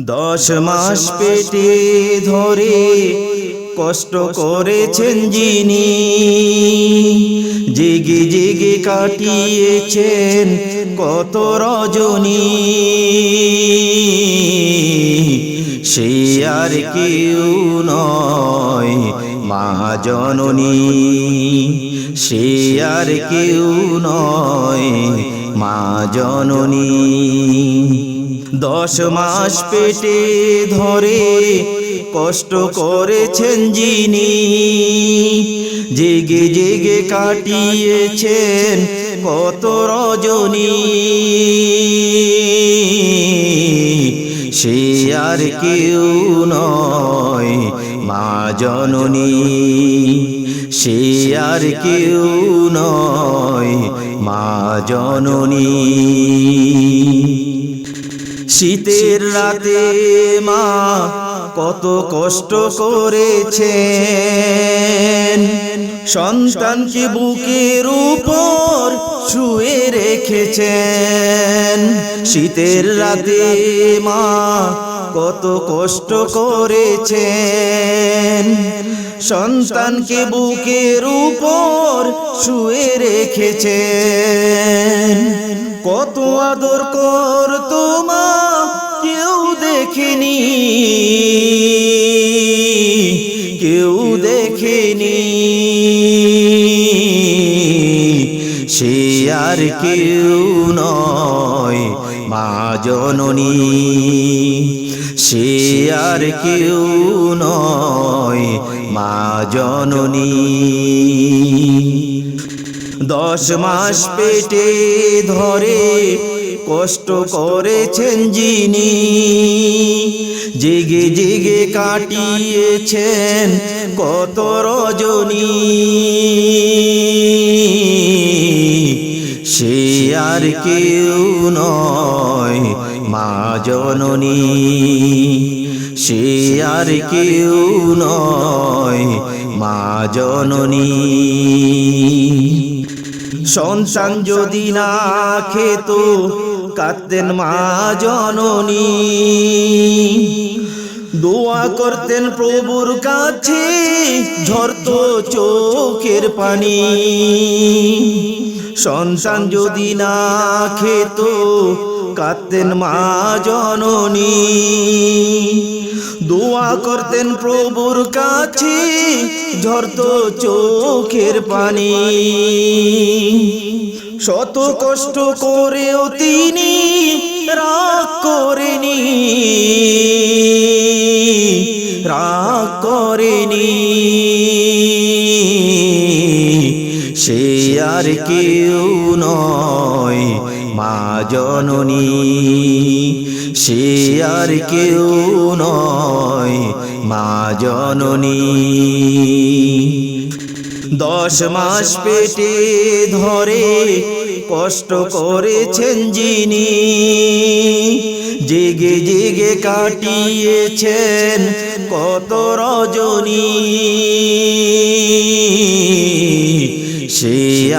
10 মাস পেটে ধরে কষ্ট করেছেন যিনি, জেগে জেগে কাটিয়েছেন কত রজনী। সে আর কেউ নয় মা জননী, সে আর কেউ নয় মা জননী। 10 মাস পেটে ধরে কষ্ট করেছেন যিনি, জেগে জেগে কাটিয়েছেন কত রজনী। সে আর কেউ নয় মা জননী, সে আর কেউ নয় মা জননী। শীতের রাতে মা কত কষ্ট করেছেন, সন্তানকে বুকের উপর শুয়ে রেখেছেন। শীতের রাতে মা কত কষ্ট করেছেন, সন্তানকে বুকের উপর শুয়ে রেখেছেন। কত আদর করতো মা কেউ দেখেনি, কেউ দেখেনি। সে আর কেউ নয় মা জননী, সে আর কেউ নয় মা জননী। 10 মাস পেটে ধরে কষ্ট করেছেন যিনি, জেগে জেগে কাটিয়েছেন কত রজনী। সে আর কেউ নয় মা জননী, সে আর কেউ নয় মা জননী। সন্তান যদি না খেত কাঁদতেন মা জননী, দোয়া করতেন প্রভুর কাছে ঝরতো চোখের পানি। সন্তান যদি না খেত কাঁদতেন মা জননী, দোয়া করতেন প্রভুর কাছে ঝরতো চোখের পানি। শত কষ্ট করেও তিনি রাগ করেনি, রাগ করেনি। সে আর কেউ নয় মা জননী, সে আর কেউ নয় মা জননী। 10 মাস পেটে ধরে কষ্ট করেছেন যিনি, জেগে জেগে কাটিয়েছেন কত রজনী। সে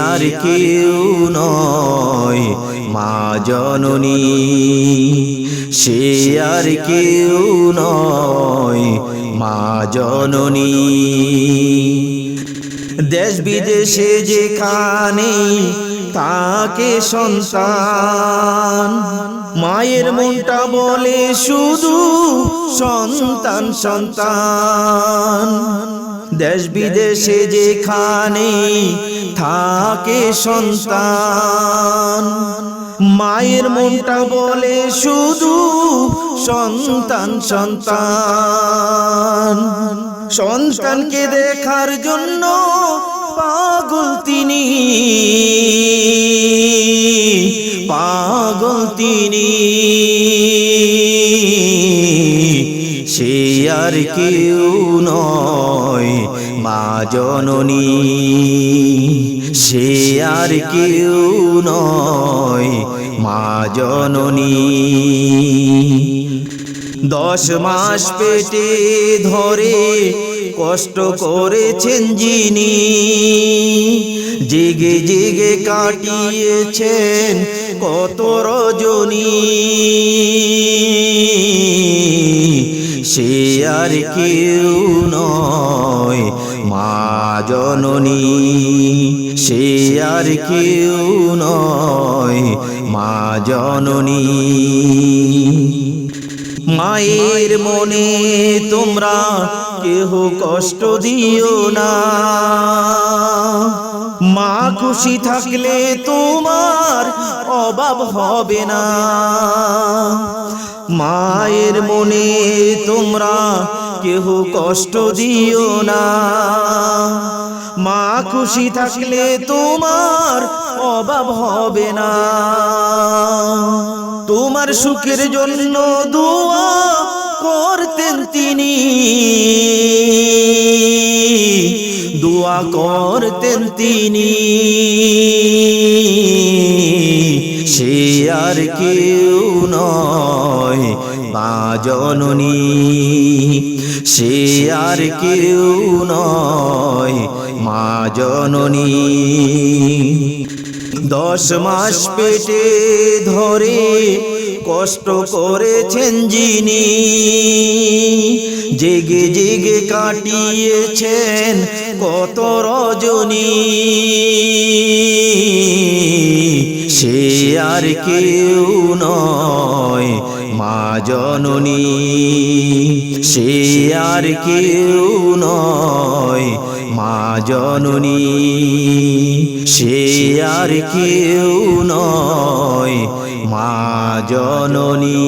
আর কেউ নয় মা জননী, সে আর কেউ নয় মা জননী। দেশ বিদেশে যেখানে তাকে সন্তান, মায়ের মনটা বলে শুধু সন্তান সন্তান। দেশ বিদেশে যেখানে থাকে সন্তান, মায়ের মনটা বলে শুধু সন্তান সন্তান। সন্তানকে দেখার জন্য পাগল তিনি, পাগল তিনি। সে আর কেউ নয় মা জননী, সে আর কেউ নয় মা জননী। 10 মাস পেটে ধরে কষ্ট করেছেন যিনি, জেগে জেগে কাটিয়েছেন কত রজনী, সে আর কেউ নয় মা জননী, সে আর কেউ নয় মা জননী। মায়ের মনে তোমরা কেহ কষ্ট দিও না, মা খুশি থাকলে তোমার অভাব হবে না। মায়ের মনে তোমরা কেহ কষ্ট দিও না, মা খুশি থাকলে তোমার অভাব হবে না। তোমার সুখের জন্য দোয়া করতেন তিনি, দোয়া করতেন তিনি, সে আর কেউ নয় মা জননী, সে আর কেউ নয় মা জননী। 10 মাস পেটে ধরে কষ্ট করেছেন যিনি, জেগে জেগে কাটিয়েছেন কত রজনী, সে আর কেউ নয় মা জননী, সে আর কেউ নয় মা জননী, সে আর কেউ নয় মা জননী।